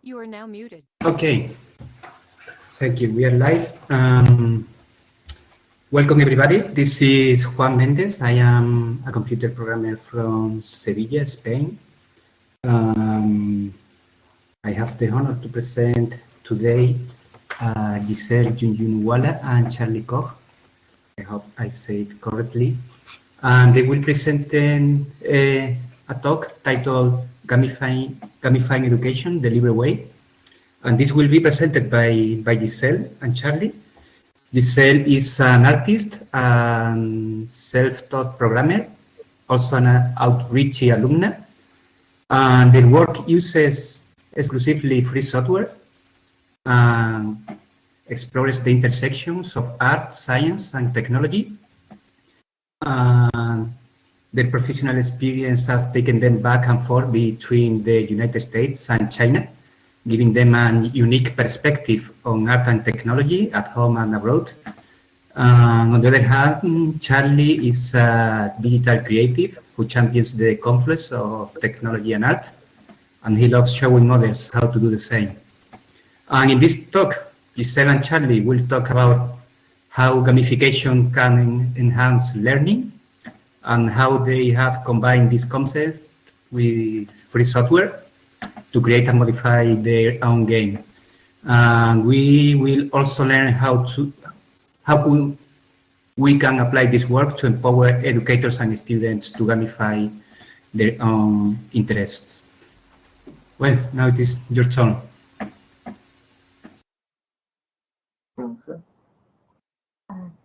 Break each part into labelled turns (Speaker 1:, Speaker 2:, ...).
Speaker 1: You are now muted.
Speaker 2: Okay, thank you. We are live. Welcome everybody. This is Juan Mendez. I am a computer programmer from Sevilla, Spain. I have the honor to present today Giselle Jhunjhnuwala and Charlie Koch. I hope I say it correctly. And they will present a talk titled Gamifying Education, the Libre Way. And this will be presented by Giselle and Charlie. Giselle is an artist and self-taught programmer, also an Outreachy alumna. And their work uses exclusively free software and explores the intersections of art, science, and technology. And their professional experience has taken them back and forth between the United States and China, giving them a unique perspective on art and technology at home and abroad. On the other hand, Charlie is a digital creative who champions the confluence of technology and art, and he loves showing others how to do the same. And in this talk, Giselle and Charlie will talk about how gamification can enhance learning and how they have combined this concept with free software to create and modify their own game. We will also learn how we can apply this work to empower educators and students to gamify their own interests. Well, now it is your turn.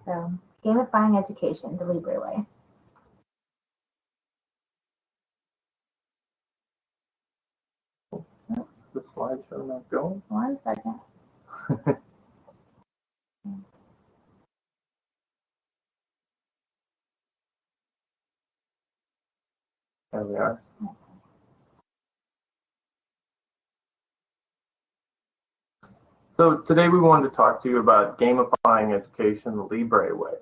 Speaker 3: So, gamifying education the Libre way.
Speaker 4: The slideshow not going?
Speaker 3: 1 second.
Speaker 4: There we are. So today we wanted to talk to you about gamifying education the Libre way.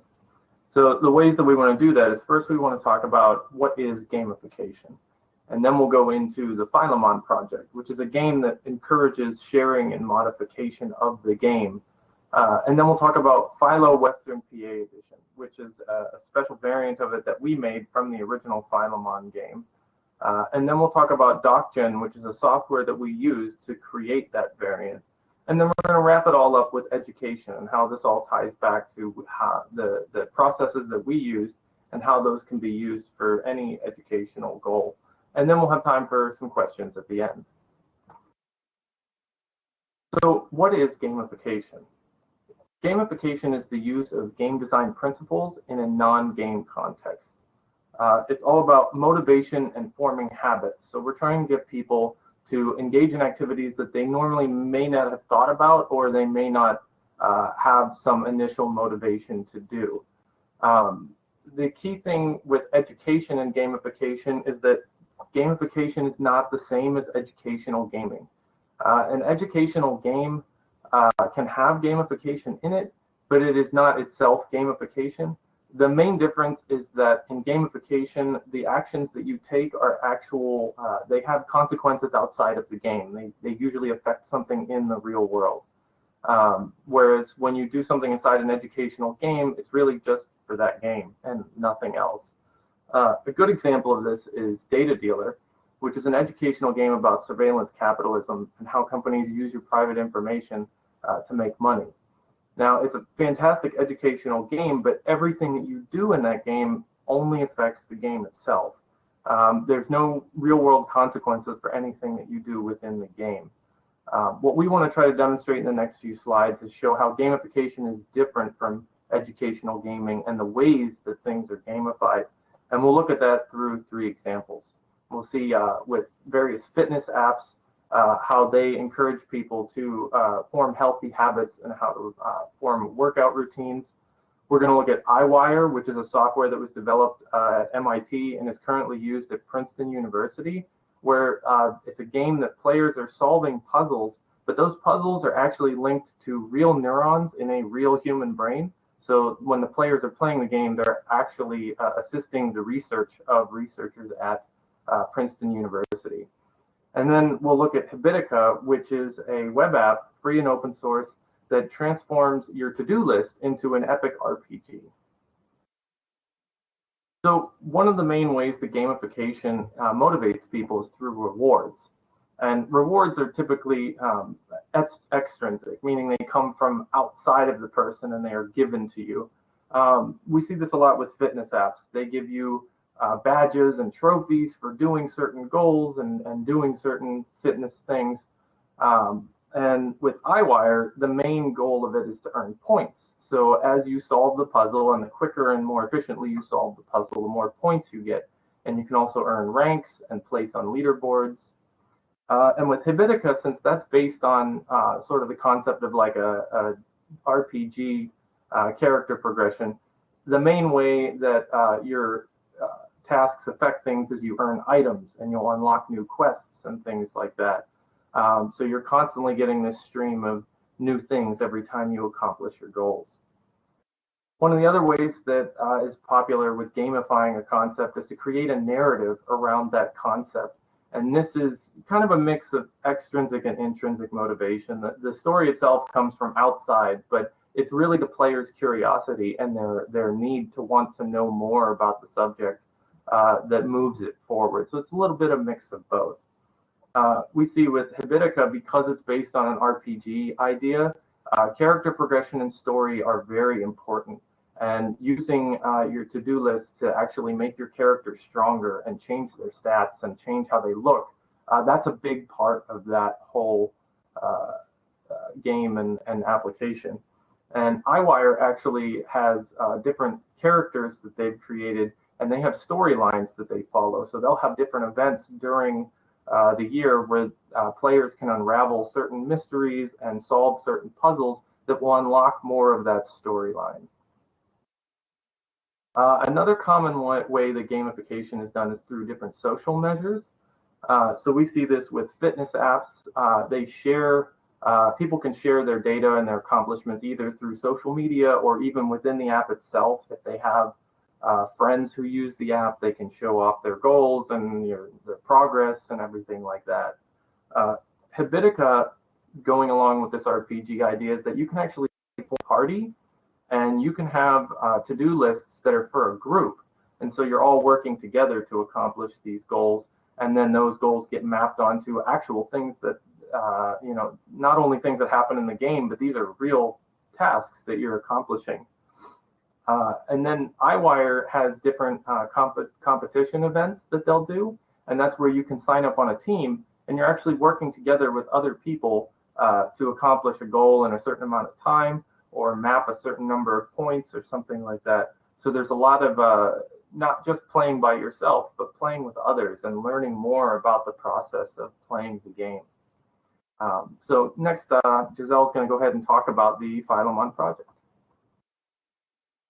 Speaker 4: So the ways that we want to do that is first we want to talk about what is gamification. And then we'll go into the Philemon project, which is a game that encourages sharing and modification of the game. And then we'll talk about Philo Western PA Edition, which is a special variant of it that we made from the original Philemon game. And then we'll talk about DocGen, which is a software that we use to create that variant. And then we're going to wrap it all up with education and how this all ties back to how the processes that we used and how those can be used for any educational goal. And then we'll have time for some questions at the end. So what is gamification? Gamification is the use of game design principles in a non-game context. It's all about motivation and forming habits. So we're trying to get people to engage in activities that they normally may not have thought about, or they may not have some initial motivation to do. The key thing with education and gamification is that gamification is not the same as educational gaming. An educational game can have gamification in it, but it is not itself gamification. The main difference is that in gamification, the actions that you take are actual, they have consequences outside of the game. They usually affect something in the real world. Whereas when you do something inside an educational game, it's really just for that game and nothing else. A good example of this is Data Dealer, which is an educational game about surveillance capitalism and how companies use your private information to make money. Now, it's a fantastic educational game, but everything that you do in that game only affects the game itself. There's no real-world consequences for anything that you do within the game. What we want to try to demonstrate in the next few slides is show how gamification is different from educational gaming and the ways that things are gamified. And we'll look at that through 3 examples. We'll see with various fitness apps, how they encourage people to form healthy habits and how to form workout routines. We're going to look at iWire, which is a software that was developed at MIT and is currently used at Princeton University, where it's a game that players are solving puzzles, but those puzzles are actually linked to real neurons in a real human brain. So when the players are playing the game, they're actually assisting the research of researchers at Princeton University. And then we'll look at Habitica, which is a web app, free and open source, that transforms your to-do list into an epic RPG. So one of the main ways that gamification motivates people is through rewards. And rewards are typically extrinsic, meaning they come from outside of the person and they are given to you. We see this a lot with fitness apps. They give you badges and trophies for doing certain goals and doing certain fitness things. And with iWire, the main goal of it is to earn points. So as you solve the puzzle, and the quicker and more efficiently you solve the puzzle, the more points you get. And you can also earn ranks and place on leaderboards. And with Habitica, since that's based on sort of the concept of like a RPG character progression, the main way that your tasks affect things is you earn items and you'll unlock new quests and things like that. So you're constantly getting this stream of new things every time you accomplish your goals. One of the other ways that is popular with gamifying a concept is to create a narrative around that concept. And this is kind of a mix of extrinsic and intrinsic motivation. The story itself comes from outside, but it's really the player's curiosity and their need to want to know more about the subject that moves it forward. So it's a little bit of a mix of both. We see with Habitica, because it's based on an RPG idea, character progression and story are very important. And using your to-do list to actually make your character stronger and change their stats and change how they look, that's a big part of that whole game and application. And iWire actually has different characters that they've created, and they have storylines that they follow. So they'll have different events during the year where players can unravel certain mysteries and solve certain puzzles that will unlock more of that storyline. Another common way that gamification is done is through different social measures. So we see this with fitness apps. They share, people can share their data and their accomplishments either through social media or even within the app itself. If they have friends who use the app, they can show off their goals and their progress and everything like that. Habitica, going along with this RPG idea, is that you can actually party and you can have to-do lists that are for a group. And so you're all working together to accomplish these goals. And then those goals get mapped onto actual things that, not only things that happen in the game, but these are real tasks that you're accomplishing. And then iWire has different competition events that they'll do. And that's where you can sign up on a team and you're actually working together with other people to accomplish a goal in a certain amount of time or map a certain number of points or something like that. So there's a lot of not just playing by yourself, but playing with others and learning more about the process of playing the game. So next, Giselle's going to go ahead and talk about the Philemon project.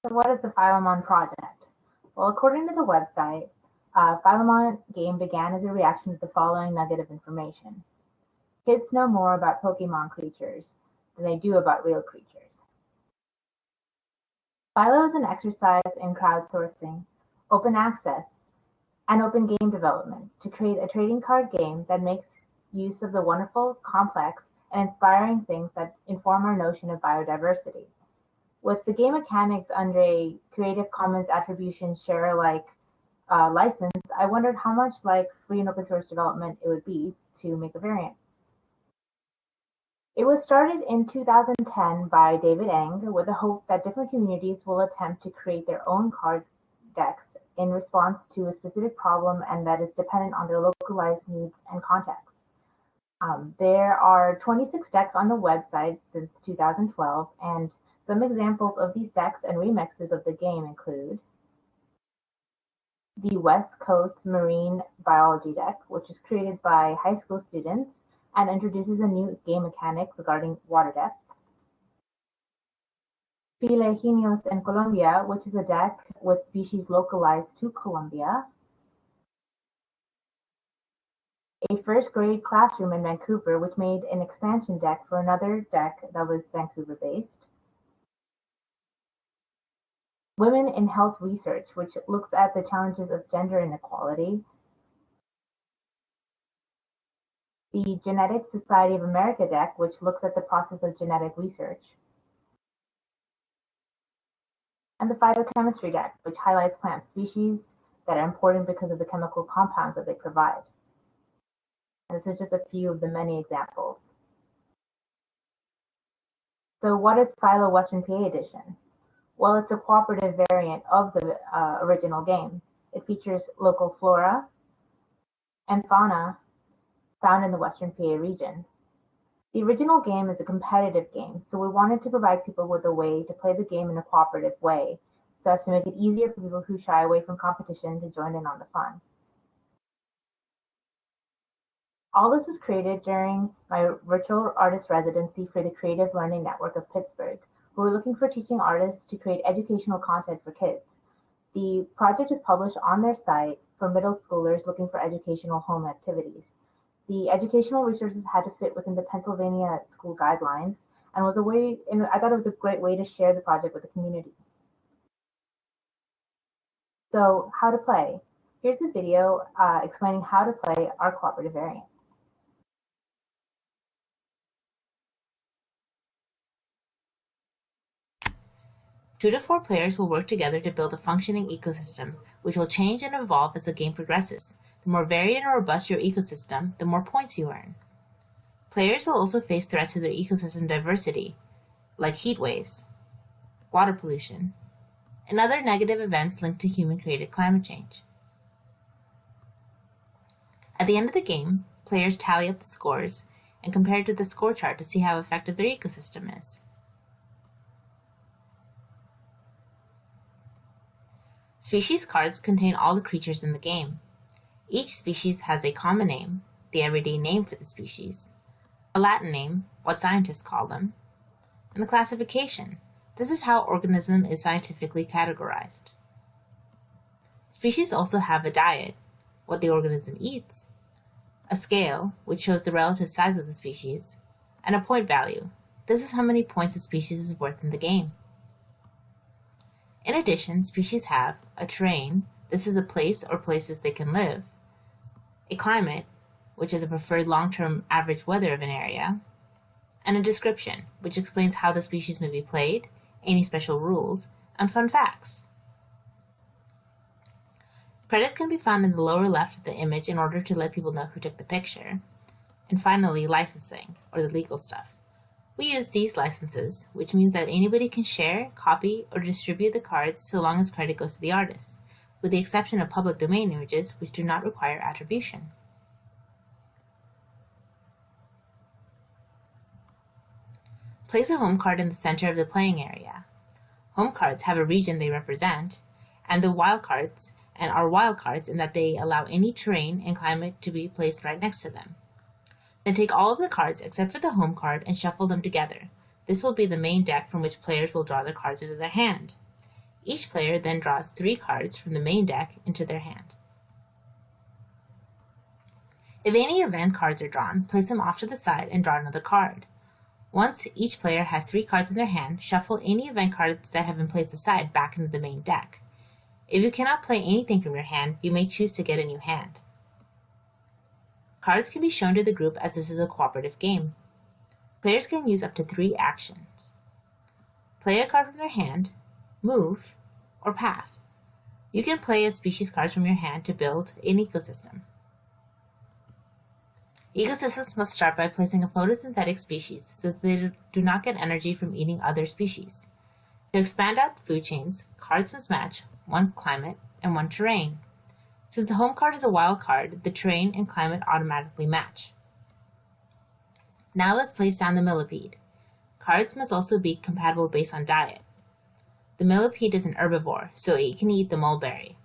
Speaker 3: So what is the Philemon project? Well, according to the website, Philemon game began as a reaction to the following nugget of information. Kids know more about Pokemon creatures than they do about real creatures. Philo is an exercise in crowdsourcing, open access, and open game development to create a trading card game that makes use of the wonderful, complex, and inspiring things that inform our notion of biodiversity. With the game mechanics under a Creative Commons Attribution Share Alike license, I wondered how much like free and open source development it would be to make a variant. It was started in 2010 by David Eng with the hope that different communities will attempt to create their own card decks in response to a specific problem and that is dependent on their localized needs and contexts. There are 26 decks on the website since 2012, and some examples of these decks and remixes of the game include the West Coast Marine Biology deck, which is created by high school students and introduces a new game mechanic regarding water depth. Filejinos in Colombia, which is a deck with species localized to Colombia. A first grade classroom in Vancouver, which made an expansion deck for another deck that was Vancouver based. Women in Health Research, which looks at the challenges of gender inequality. the Genetic Society of America deck, which looks at the process of genetic research, and the Phytochemistry deck, which highlights plant species that are important because of the chemical compounds that they provide. And this is just a few of the many examples. So what is Philo Western PA Edition? Well, it's a cooperative variant of the original game. It features local flora and fauna found in the Western PA region. The original game is a competitive game, so we wanted to provide people with a way to play the game in a cooperative way, so as to make it easier for people who shy away from competition to join in on the fun. All this was created during my virtual artist residency for the Creative Learning Network of Pittsburgh, who were looking for teaching artists to create educational content for kids. The project is published on their site for middle schoolers looking for educational home activities. The educational resources had to fit within the Pennsylvania school guidelines, and I thought it was a great way to share the project with the community. So, how to play. Here's a video explaining how to play our cooperative variant.
Speaker 1: 2 to 4 players will work together to build a functioning ecosystem, which will change and evolve as the game progresses. The more varied and robust your ecosystem, the more points you earn. Players will also face threats to their ecosystem diversity, like heat waves, water pollution, and other negative events linked to human-created climate change. At the end of the game, players tally up the scores and compare it to the score chart to see how effective their ecosystem is. Species cards contain all the creatures in the game. Each species has a common name, the everyday name for the species, a Latin name, what scientists call them, and a classification. This is how organism is scientifically categorized. Species also have a diet, what the organism eats, a scale, which shows the relative size of the species, and a point value. This is how many points a species is worth in the game. In addition, species have a terrain, this is the place or places they can live, a climate, which is a preferred long-term average weather of an area, and a description, which explains how the species may be played, any special rules, and fun facts. Credits can be found in the lower left of the image in order to let people know who took the picture. And finally, licensing, or the legal stuff. We use these licenses, which means that anybody can share, copy, or distribute the cards so long as credit goes to the artist, with the exception of public domain images, which do not require attribution. Place a home card in the center of the playing area. Home cards have a region they represent, and the wild cards are wild cards in that they allow any terrain and climate to be placed right next to them. Then take all of the cards except for the home card and shuffle them together. This will be the main deck from which players will draw the cards into their hand. Each player then draws 3 cards from the main deck into their hand. If any event cards are drawn, place them off to the side and draw another card. Once each player has 3 cards in their hand, shuffle any event cards that have been placed aside back into the main deck. If you cannot play anything from your hand, you may choose to get a new hand. Cards can be shown to the group as this is a cooperative game. Players can use up to 3 actions. Play a card from their hand, move, or pass. You can play as species cards from your hand to build an ecosystem. Ecosystems must start by placing a photosynthetic species so that they do not get energy from eating other species. To expand out food chains, cards must match 1 climate and 1 terrain. Since the home card is a wild card, the terrain and climate automatically match. Now let's place down the millipede. Cards must also be compatible based on diet. The millipede is an herbivore, so it can eat the mulberry.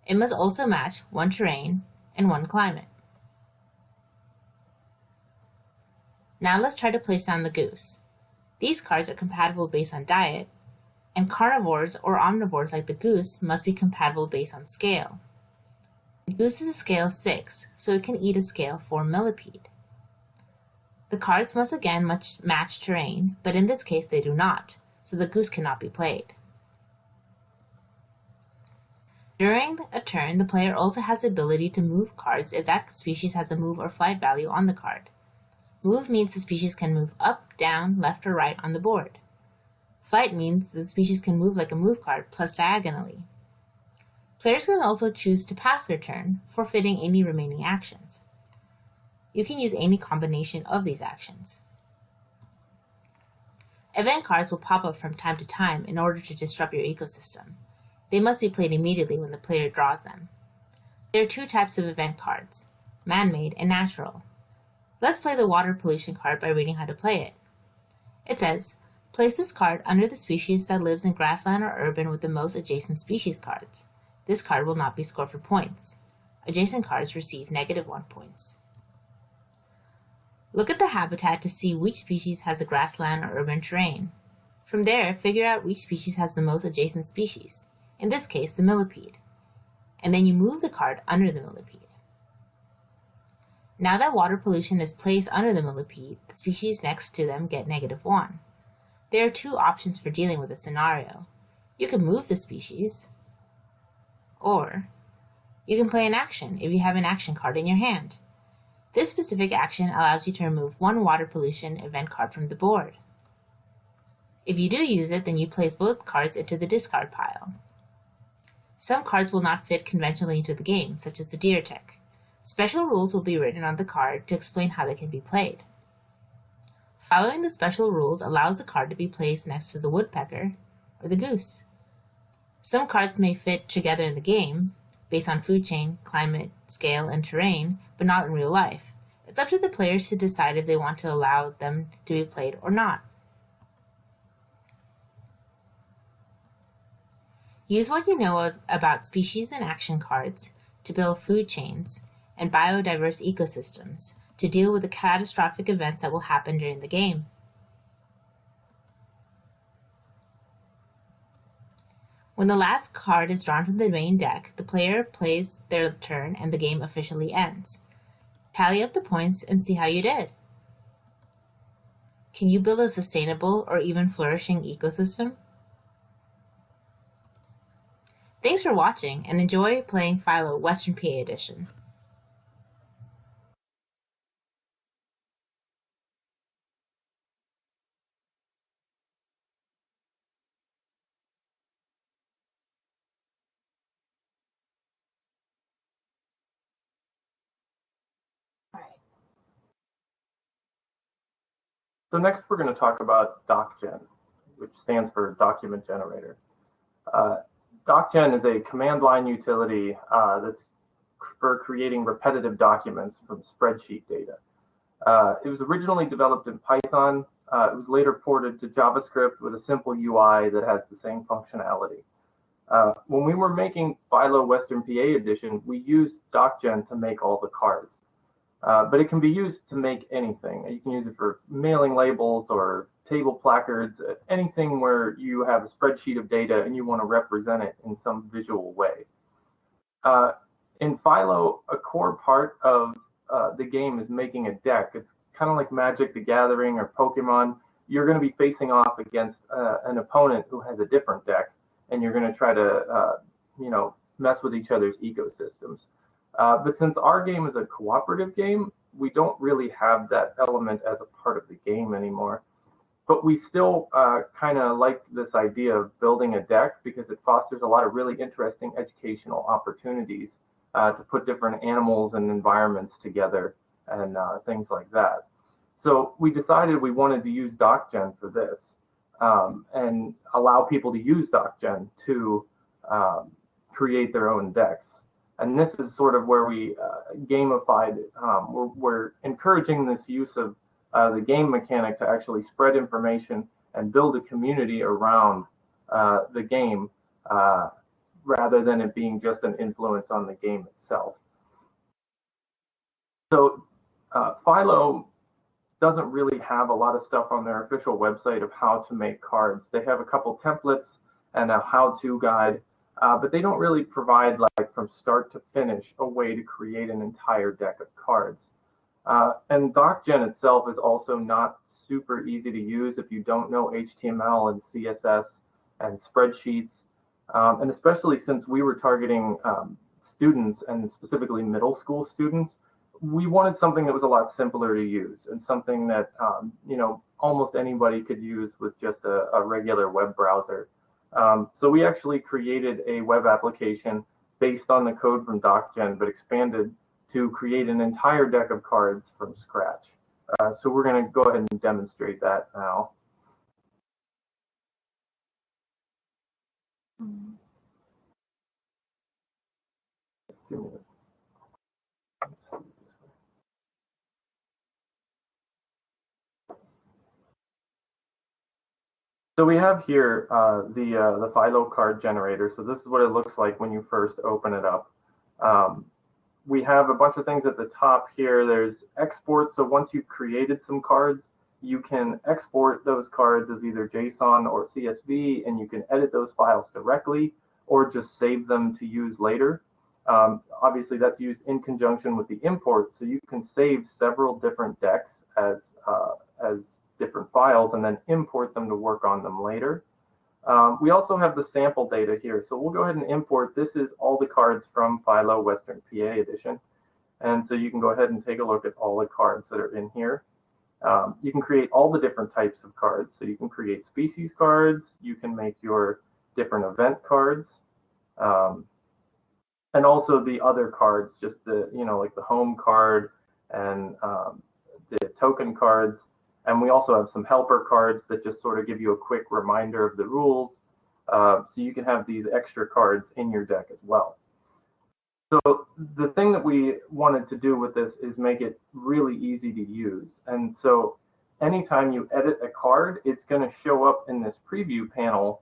Speaker 1: It must also match 1 terrain and 1 climate. Now let's try to place down the goose. These cards are compatible based on diet, and carnivores or omnivores like the goose must be compatible based on scale. The goose is a scale 6, so it can eat a scale 4 millipede. The cards must again match terrain, but in this case they do not, so the goose cannot be played. During a turn, the player also has the ability to move cards if that species has a move or flight value on the card. Move means the species can move up, down, left, or right on the board. Flight means that the species can move like a move card, plus diagonally. Players can also choose to pass their turn, forfeiting any remaining actions. You can use any combination of these actions. Event cards will pop up from time to time in order to disrupt your ecosystem. They must be played immediately when the player draws them. There are two types of event cards, man-made and natural. Let's play the water pollution card by reading how to play it. It says, place this card under the species that lives in grassland or urban with the most adjacent species cards. This card will not be scored for points. Adjacent cards receive -1 points. Look at the habitat to see which species has a grassland or urban terrain. From there, figure out which species has the most adjacent species, in this case the millipede, and then you move the card under the millipede. Now that water pollution is placed under the millipede, the species next to them get -1. There are two options for dealing with this scenario. You can move the species, or you can play an action if you have an action card in your hand. This specific action allows you to remove one water pollution event card from the board. If you do use it, then you place both cards into the discard pile. Some cards will not fit conventionally into the game, such as the deer tick. Special rules will be written on the card to explain how they can be played. Following the special rules allows the card to be placed next to the woodpecker or the goose. Some cards may fit together in the game, based on food chain, climate, scale, and terrain, but not in real life. It's up to the players to decide if they want to allow them to be played or not. Use what you know about species and action cards to build food chains and biodiverse ecosystems to deal with the catastrophic events that will happen during the game. When the last card is drawn from the main deck, the player plays their turn and the game officially ends. Tally up the points and see how you did. Can you build a sustainable or even flourishing ecosystem? Thanks for watching and enjoy playing Philo Western PA Edition.
Speaker 4: So next we're going to talk about DocGen, which stands for Document Generator. DocGen is a command line utility that's for creating repetitive documents from spreadsheet data. It was originally developed in Python. It was later ported to JavaScript with a simple UI that has the same functionality. When we were making Philo Western PA Edition, we used DocGen to make all the cards. But it can be used to make anything. You can use it for mailing labels or table placards, anything where you have a spreadsheet of data and you want to represent it in some visual way. In Philo, a core part of the game is making a deck. It's kind of like Magic the Gathering or Pokemon. You're going to be facing off against an opponent who has a different deck, and you're going to try to mess with each other's ecosystems. But since our game is a cooperative game, we don't really have that element as a part of the game anymore. But we still kind of liked this idea of building a deck because it fosters a lot of really interesting educational opportunities to put different animals and environments together and things like that. So we decided we wanted to use DocGen for this and allow people to use DocGen to create their own decks. And this is sort of where we gamified it. We're encouraging this use of the game mechanic to actually spread information and build a community around the game rather than it being just an influence on the game itself. So Philo doesn't really have a lot of stuff on their official website of how to make cards. They have a couple templates and a how-to guide, but they don't really provide, like, from start to finish, a way to create an entire deck of cards. And DocGen itself is also not super easy to use if you don't know HTML and CSS and spreadsheets. And especially since we were targeting students and specifically middle school students, we wanted something that was a lot simpler to use and something that almost anybody could use with just a regular web browser. So we actually created a web application based on the code from DocGen, but expanded to create an entire deck of cards from scratch. So we're going to go ahead and demonstrate that now. So we have here the Philo card generator. So this is what it looks like when you first open it up. We have a bunch of things at the top here. There's export. So once you've created some cards, you can export those cards as either JSON or CSV, and you can edit those files directly or just save them to use later. Obviously, that's used in conjunction with the import. So you can save several different decks as different files and then import them to work on them later. We also have the sample data here. So we'll go ahead and import. This is all the cards from Philo Western PA edition. And so you can go ahead and take a look at all the cards that are in here. You can create all the different types of cards. So you can create species cards. You can make your different event cards. And also the other cards, just the, like the home card and the token cards. And we also have some helper cards that just sort of give you a quick reminder of the rules. So you can have these extra cards in your deck as well. So the thing that we wanted to do with this is make it really easy to use. And so anytime you edit a card, it's going to show up in this preview panel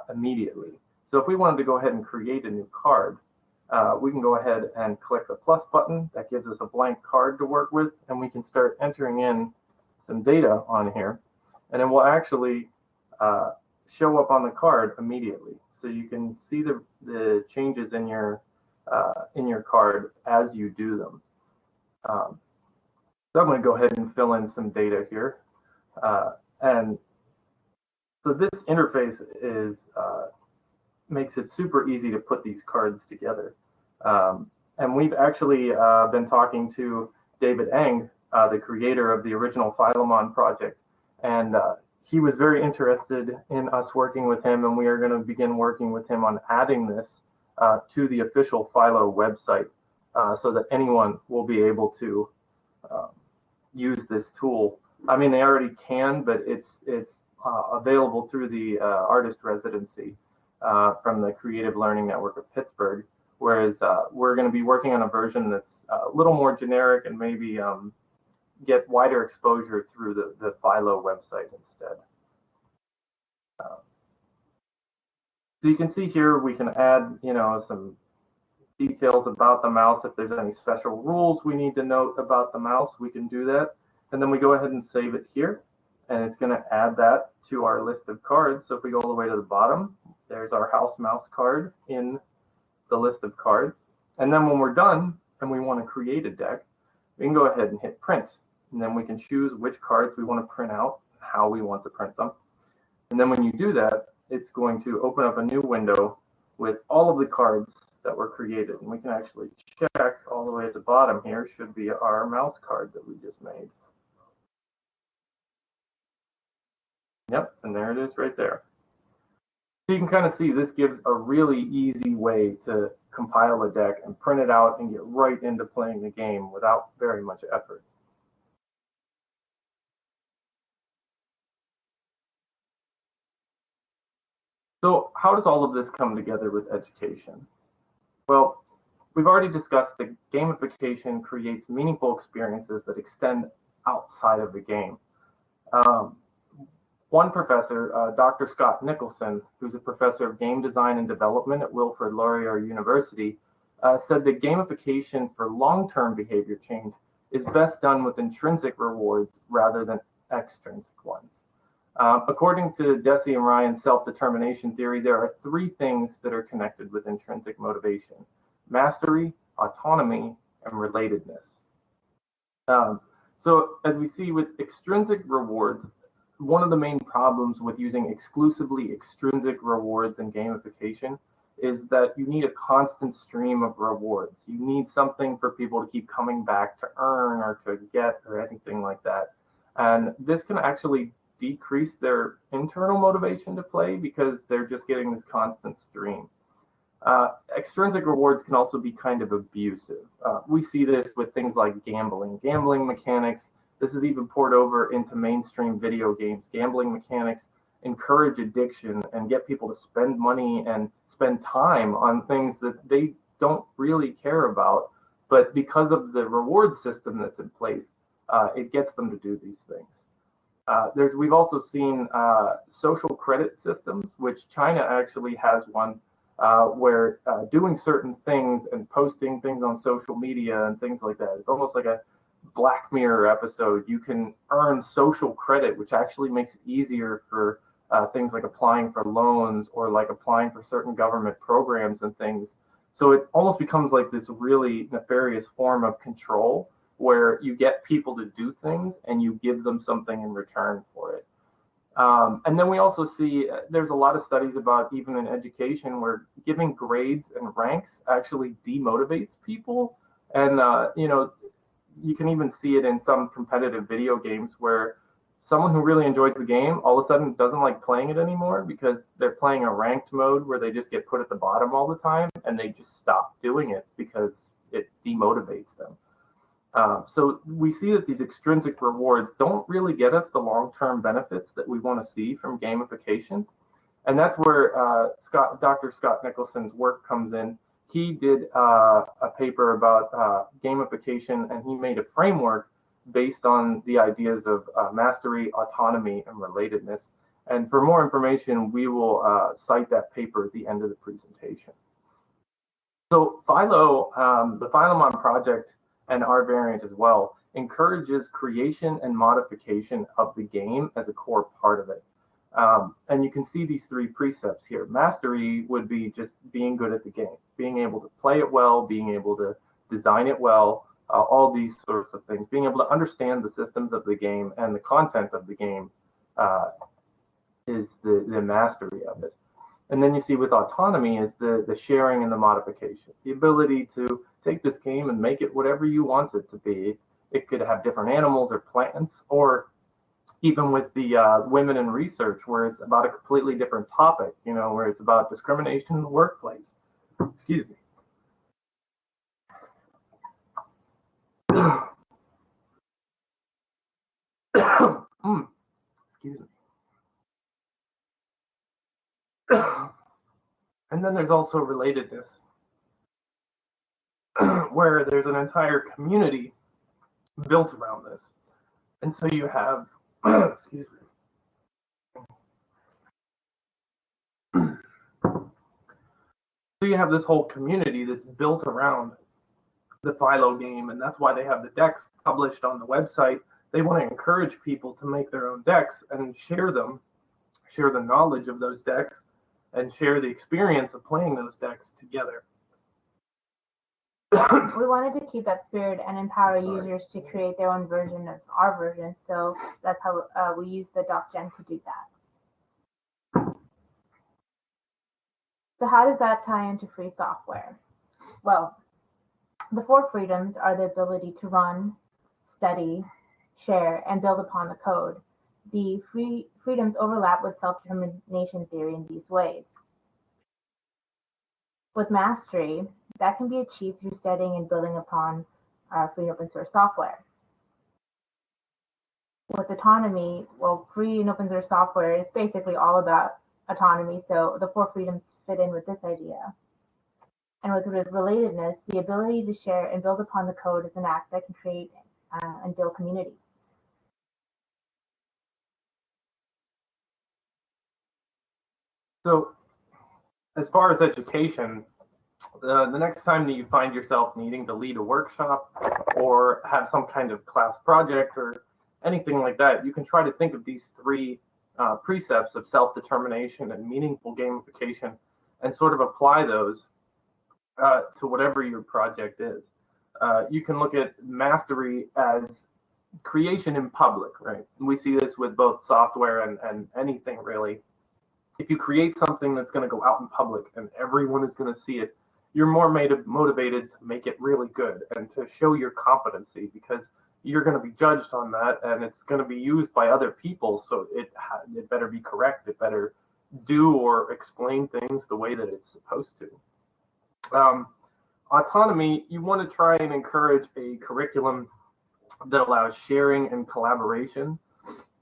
Speaker 4: immediately. So if we wanted to go ahead and create a new card, we can go ahead and click the plus button. That gives us a blank card to work with, and we can start entering in some data on here, and then we'll actually show up on the card immediately. So you can see the changes in your card as you do them. So I'm going to go ahead and fill in some data here. And so this interface makes it super easy to put these cards together. And we've actually been talking to David Eng, the creator of the original Philemon project. And he was very interested in us working with him, and we are going to begin working with him on adding this to the official Philo website so that anyone will be able to use this tool. I mean, they already can, but it's available through the artist residency from the Creative Learning Network of Pittsburgh, whereas we're going to be working on a version that's a little more generic and maybe get wider exposure through the Philo website instead. So you can see here we can add, some details about the mouse. If there's any special rules we need to note about the mouse, we can do that. And then we go ahead and save it here, and it's going to add that to our list of cards. So if we go all the way to the bottom, there's our house mouse card in the list of cards. And then when we're done and we want to create a deck, we can go ahead and hit print. And then we can choose which cards we want to print out, how we want to print them. And then when you do that, it's going to open up a new window with all of the cards that were created. And we can actually check all the way at the bottom here, should be our mouse card that we just made. Yep, and there it is right there. So you can kind of see this gives a really easy way to compile a deck and print it out and get right into playing the game without very much effort. So how does all of this come together with education? Well, we've already discussed that gamification creates meaningful experiences that extend outside of the game. One professor, Dr. Scott Nicholson, who's a professor of game design and development at Wilfrid Laurier University, said that gamification for long-term behavior change is best done with intrinsic rewards rather than extrinsic ones. According to Deci and Ryan's self-determination theory, there are three things that are connected with intrinsic motivation: mastery, autonomy, and relatedness. So as we see with extrinsic rewards, one of the main problems with using exclusively extrinsic rewards in gamification is that you need a constant stream of rewards. You need something for people to keep coming back to earn or to get or anything like that. And this can actually decrease their internal motivation to play because they're just getting this constant stream. Extrinsic rewards can also be kind of abusive. We see this with things like gambling mechanics. This is even poured over into mainstream video games. Gambling mechanics encourage addiction and get people to spend money and spend time on things that they don't really care about. But because of the reward system that's in place, it gets them to do these things. We've also seen social credit systems, which China actually has one where doing certain things and posting things on social media and things like that, it's almost like a Black Mirror episode. You can earn social credit, which actually makes it easier for things like applying for loans or like applying for certain government programs and things. So it almost becomes like this really nefarious form of control where you get people to do things and you give them something in return for it. And then we also see there's a lot of studies about even in education where giving grades and ranks actually demotivates people. And, you can even see it in some competitive video games where someone who really enjoys the game all of a sudden doesn't like playing it anymore because they're playing a ranked mode where they just get put at the bottom all the time and they just stop doing it because it demotivates them. So we see that these extrinsic rewards don't really get us the long-term benefits that we want to see from gamification. And that's where Dr. Scott Nicholson's work comes in. He did a paper about gamification, and he made a framework based on the ideas of mastery, autonomy, and relatedness. And for more information, we will cite that paper at the end of the presentation. So Philo, the Philomon project, and our variant as well, encourages creation and modification of the game as a core part of it. And you can see these three precepts here. Mastery would be just being good at the game, being able to play it well, being able to design it well, all these sorts of things, being able to understand the systems of the game and the content of the game is the mastery of it. And then you see with autonomy is the sharing and the modification, the ability to take this game and make it whatever you want it to be. It could have different animals or plants, or even with the women in research where it's about a completely different topic, where it's about discrimination in the workplace. Excuse me. Excuse me. And then there's also relatedness, where there's an entire community built around this. And so you have, excuse me. So you have this whole community that's built around the Philo game, and that's why they have the decks published on the website. They want to encourage people to make their own decks and share them, share the knowledge of those decks, and share the experience of playing those decks together.
Speaker 3: We wanted to keep that spirit and empower users to create their own version of our version, so that's how we use the DocGen to do that. So how does that tie into free software? Well, the 4 freedoms are the ability to run, study, share, and build upon the code. The freedoms overlap with self-determination theory in these ways. With mastery, that can be achieved through studying and building upon free and open source software. With autonomy, well, free and open source software is basically all about autonomy, so the 4 freedoms fit in with this idea. And with relatedness, the ability to share and build upon the code is an act that can create and build community.
Speaker 4: So as far as education, the next time that you find yourself needing to lead a workshop or have some kind of class project or anything like that, you can try to think of these 3 precepts of self-determination and meaningful gamification and sort of apply those to whatever your project is. You can look at mastery as creation in public, right? And we see this with both software and anything really. If you create something that's going to go out in public and everyone is going to see it, you're more motivated to make it really good and to show your competency, because you're going to be judged on that and it's going to be used by other people. So it better be correct. It better do or explain things the way that it's supposed to. Autonomy, you want to try and encourage a curriculum that allows sharing and collaboration,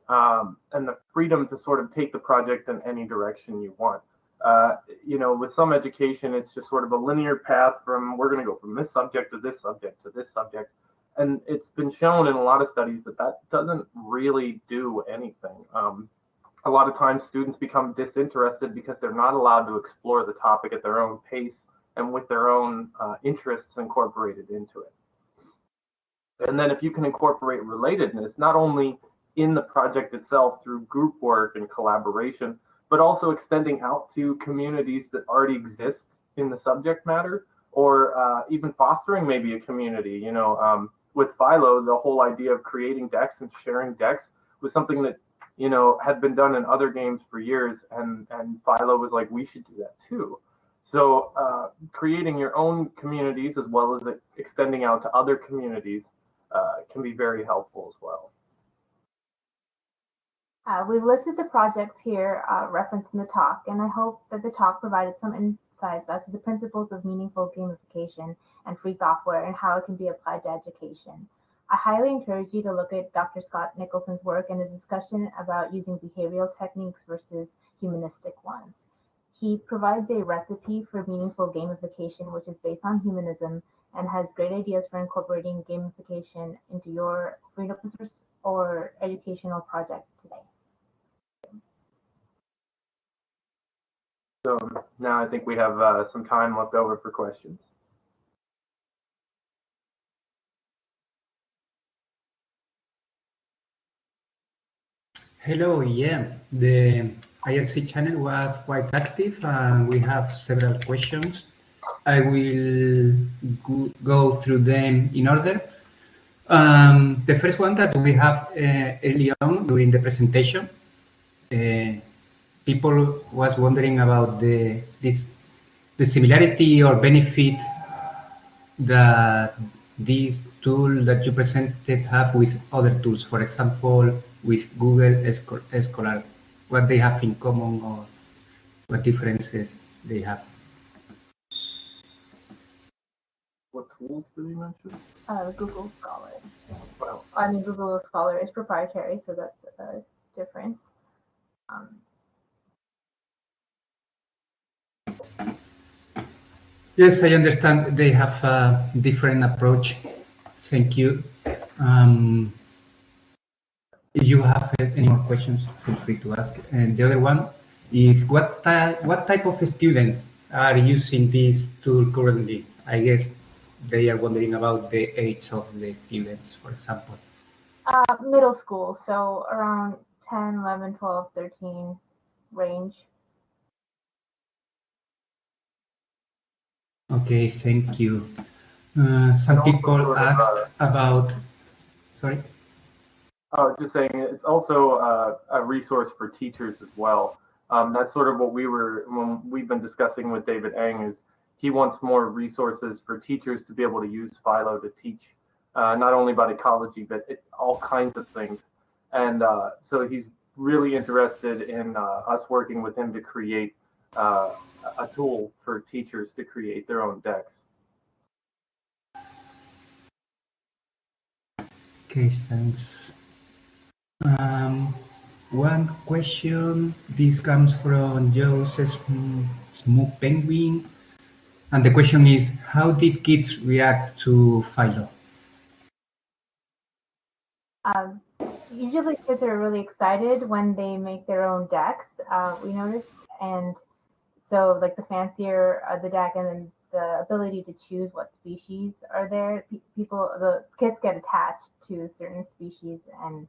Speaker 4: and the freedom to sort of take the project in any direction you want. With some education, it's just sort of a linear path from, we're going to go from this subject to this subject to this subject. And it's been shown in a lot of studies that that doesn't really do anything. A lot of times students become disinterested because they're not allowed to explore the topic at their own pace and with their own interests incorporated into it. And then if you can incorporate relatedness, not only in the project itself through group work and collaboration, but also extending out to communities that already exist in the subject matter, or even fostering maybe a community. With Philo, the whole idea of creating decks and sharing decks was something that, had been done in other games for years, and Philo was like, we should do that too. So creating your own communities as well as extending out to other communities can be very helpful as well.
Speaker 3: We've listed the projects here referenced in the talk, and I hope that the talk provided some insights as to the principles of meaningful gamification and free software and how it can be applied to education. I highly encourage you to look at Dr. Scott Nicholson's work and his discussion about using behavioral techniques versus humanistic ones. He provides a recipe for meaningful gamification, which is based on humanism and has great ideas for incorporating gamification into your freedom or educational project today.
Speaker 4: So now I think we have some time left over for questions.
Speaker 2: Hello, yeah. The IRC channel was quite active and we have several questions. I will go through them in order. The first one that we have early on during the presentation, people was wondering about the similarity or benefit that this tool that you presented have with other tools, for example, with Google Scholar, what they have in common or what differences they have.
Speaker 4: What tools did you mention?
Speaker 3: Google Scholar.
Speaker 4: Wow.
Speaker 3: I mean, Google Scholar is proprietary, so that's a difference.
Speaker 2: Yes, I understand they have a different approach. Thank you. If you have any more questions, feel free to ask. And the other one is what type of students are using this tool currently? I guess they are wondering about the age of the students, for example.
Speaker 3: Middle school, so around 10, 11, 12, 13 range.
Speaker 2: Okay, thank you. Some people asked about, sorry?
Speaker 4: Just saying, it's also a resource for teachers as well. That's sort of what when we've been discussing with David Eng, is he wants more resources for teachers to be able to use Philo to teach not only about ecology, but all kinds of things. And so he's really interested in us working with him to create a tool for teachers to create their own decks.
Speaker 2: Okay, thanks. One question, this comes from Joseph Smooth Penguin, and the question is, how did kids react to Philo?
Speaker 3: Usually kids are really excited when they make their own decks, we noticed, and so like the fancier the deck and then the ability to choose what species are there, the kids get attached to certain species, and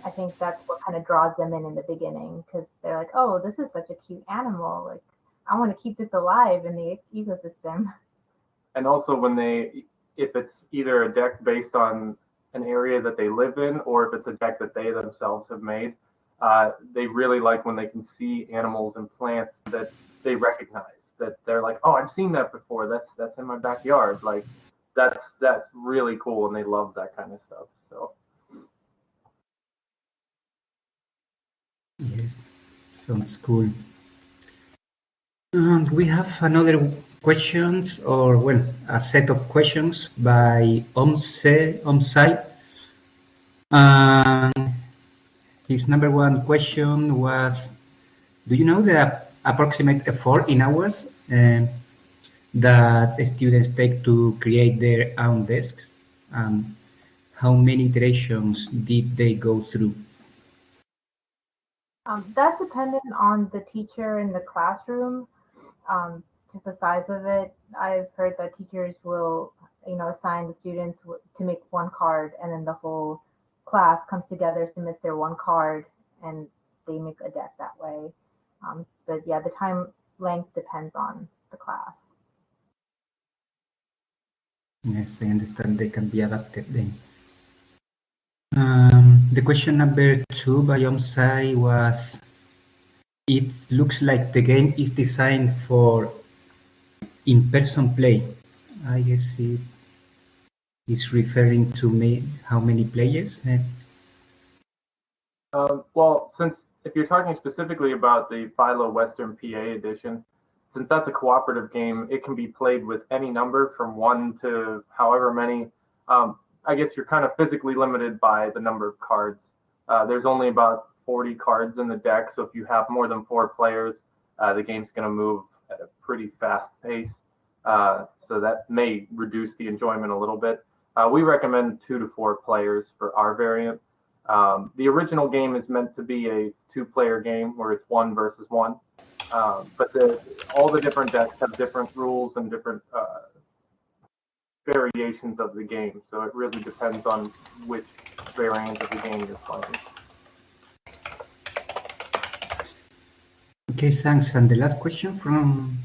Speaker 3: I think that's what kind of draws them in the beginning, because they're like, oh, this is such a cute animal, like I want to keep this alive in the ecosystem.
Speaker 4: And also if it's either a deck based on an area that they live in, or if it's a deck that they themselves have made. They really like when they can see animals and plants that they recognize, that they're like, oh, I've seen that before. That's in my backyard. Like that's really cool, and they love that kind of stuff. So
Speaker 2: yes, sounds cool. We have another questions, or well, a set of questions by Omsai. His number one question was, do you know the approximate effort in hours that students take to create their own desks? How many iterations did they go through?
Speaker 3: That's dependent on the teacher in the classroom, just the size of it. I've heard that teachers will, assign the students to make one card, and then the whole class comes together, submits their one card, and they make a deck that way. But yeah, the time length depends on the class.
Speaker 2: Yes, I understand they can be adapted then. The question number 2 by Omsai was, it looks like the game is designed for in-person play. I guess it is referring to how many players?
Speaker 4: well, since if you're talking specifically about the Philo Western PA edition, since that's a cooperative game, it can be played with any number from 1 to however many. I guess you're kind of physically limited by the number of cards. There's only about 40 cards in the deck, so if you have more than 4 players, the game's going to move at a pretty fast pace. So that may reduce the enjoyment a little bit. We recommend 2 to 4 players for our variant. The original game is meant to be a 2-player game where it's 1 versus 1. But all the different decks have different rules and different variations of the game. So it really depends on which variant of the game you're playing.
Speaker 2: Okay, thanks. And the last question from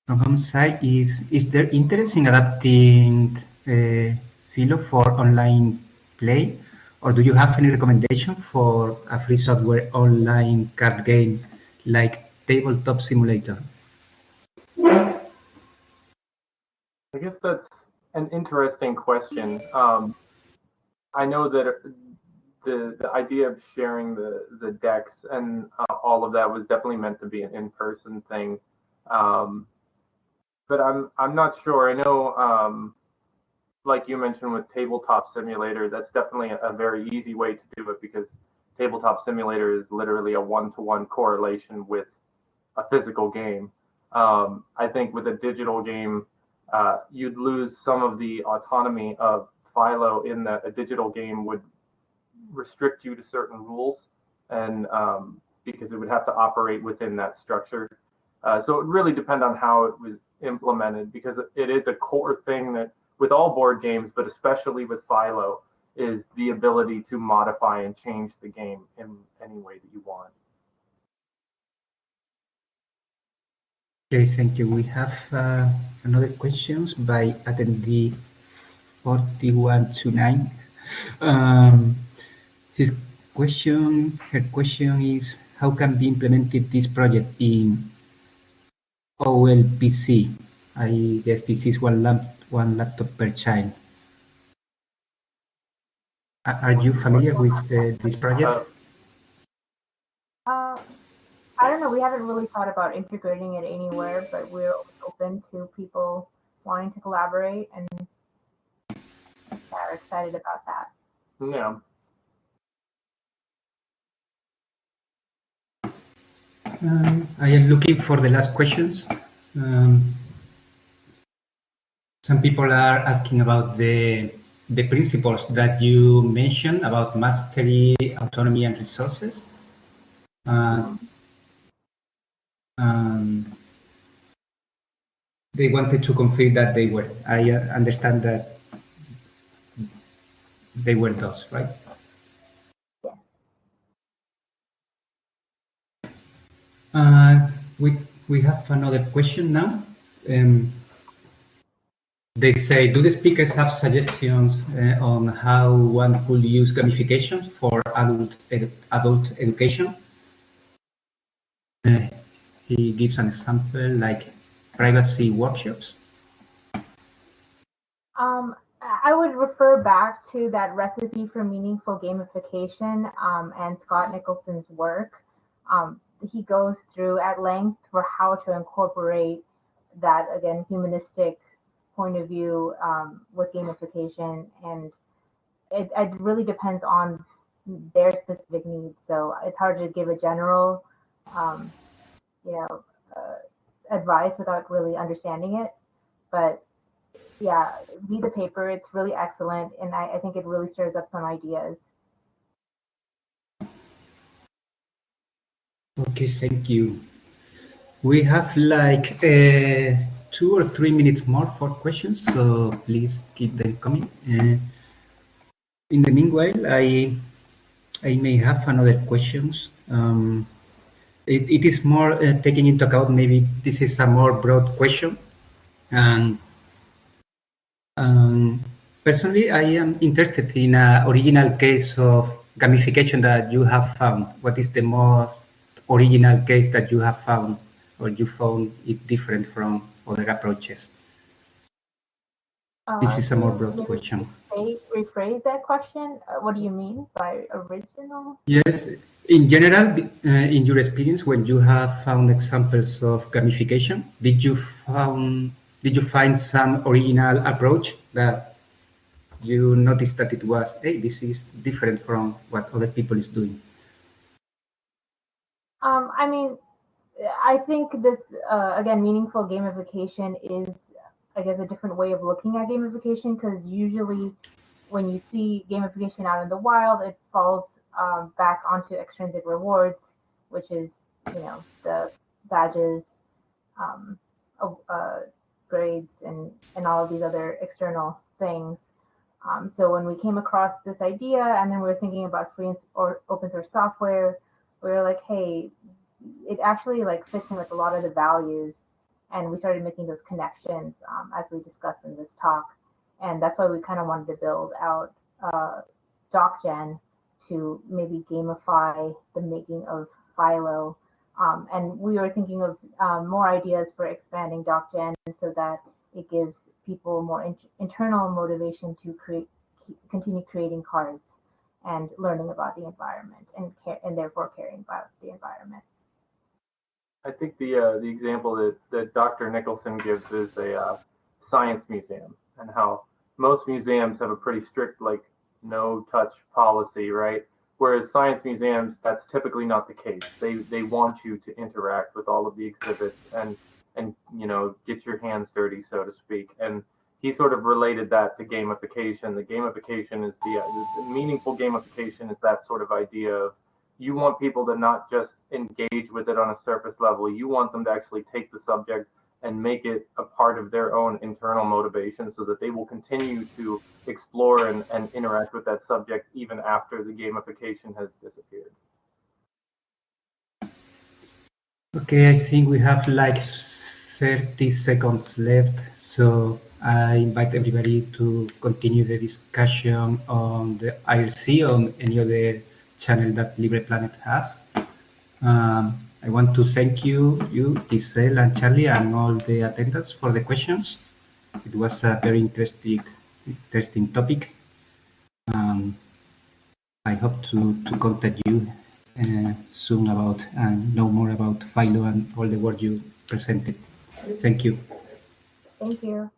Speaker 2: Hamsai is there interest in adapting Philo for online play? Or do you have any recommendation for a free software online card game like Tabletop Simulator?
Speaker 4: I guess that's an interesting question. I know that the idea of sharing the decks and all of that was definitely meant to be an in-person thing, but I'm not sure. I know, like you mentioned with Tabletop Simulator, that's definitely a very easy way to do it because Tabletop Simulator is literally a 1-to-1 correlation with a physical game. I think with a digital game, you'd lose some of the autonomy of Philo in that a digital game would restrict you to certain rules, and because it would have to operate within that structure. So it would really depend on how it was implemented, because it is a core thing that with all board games, but especially with Philo, is the ability to modify and change the game in any way that you want.
Speaker 2: Okay, thank you. We have another questions by attendee 4129. Her question is, how can be implemented this project in OLPC? I guess this is one laptop per child. Are you familiar with this project?
Speaker 3: I don't know. We haven't really thought about integrating it anywhere, but we're open to people wanting to collaborate and are excited about that.
Speaker 4: Yeah.
Speaker 2: I am looking for the last questions. Some people are asking about the principles that you mentioned about mastery, autonomy, and resources. They wanted to confirm that they were. I understand that they were those, right? We have another question now. They say, do the speakers have suggestions on how one could use gamification for adult education? He gives an example like privacy workshops.
Speaker 3: I would refer back to that recipe for meaningful gamification and Scott Nicholson's work. He goes through at length for how to incorporate that, again, humanistic point of view with gamification, and it really depends on their specific needs. So it's hard to give a general, you know, advice without really understanding it. But yeah, read the paper. It's really excellent, and I think it really stirs up some ideas.
Speaker 2: Okay, thank you. We have like 2 or 3 minutes more for questions, so please keep them coming. In the meanwhile, I may have another questions. It is more taking into account, maybe this is a more broad question. And personally, I am interested in an original case of gamification that you have found. What is the most original case that you have found, or you found it different from other approaches? This is a more broad question.
Speaker 3: Rephrase that question. What do you mean by original?
Speaker 2: Yes, in general, in your experience, when you have found examples of gamification, did you find some original approach that you noticed that it was, hey, this is different from what other people is doing?
Speaker 3: I mean, I think this, again, meaningful gamification is, I guess, a different way of looking at gamification, because usually when you see gamification out in the wild, it falls back onto extrinsic rewards, which is, the badges, grades, and all of these other external things. So when we came across this idea, and then we were thinking about free or open source software, we were like, hey, it actually like fits in with a lot of the values, and we started making those connections as we discussed in this talk, and that's why we kind of wanted to build out DocGen to maybe gamify the making of Philo, and we were thinking of more ideas for expanding DocGen so that it gives people more internal motivation to continue creating cards and learning about the environment, and therefore caring about the environment.
Speaker 4: I think the example that Dr. Nicholson gives is a science museum, and how most museums have a pretty strict no touch policy, right? Whereas science museums, that's typically not the case. They want you to interact with all of the exhibits and get your hands dirty, so to speak. And he sort of related that to gamification. The gamification is the meaningful gamification is that sort of idea of, you want people to not just engage with it on a surface level. You want them to actually take the subject and make it a part of their own internal motivation, so that they will continue to explore and interact with that subject even after the gamification has disappeared.
Speaker 2: Okay, I think we have like 30 seconds left, so I invite everybody to continue the discussion on the IRC, on any other channel that LibrePlanet has. I want to thank you, Giselle and Charlie, and all the attendants for the questions. It was a very interesting topic. I hope to contact you soon about and know more about Philo and all the work you presented. Thank you.
Speaker 3: Thank you.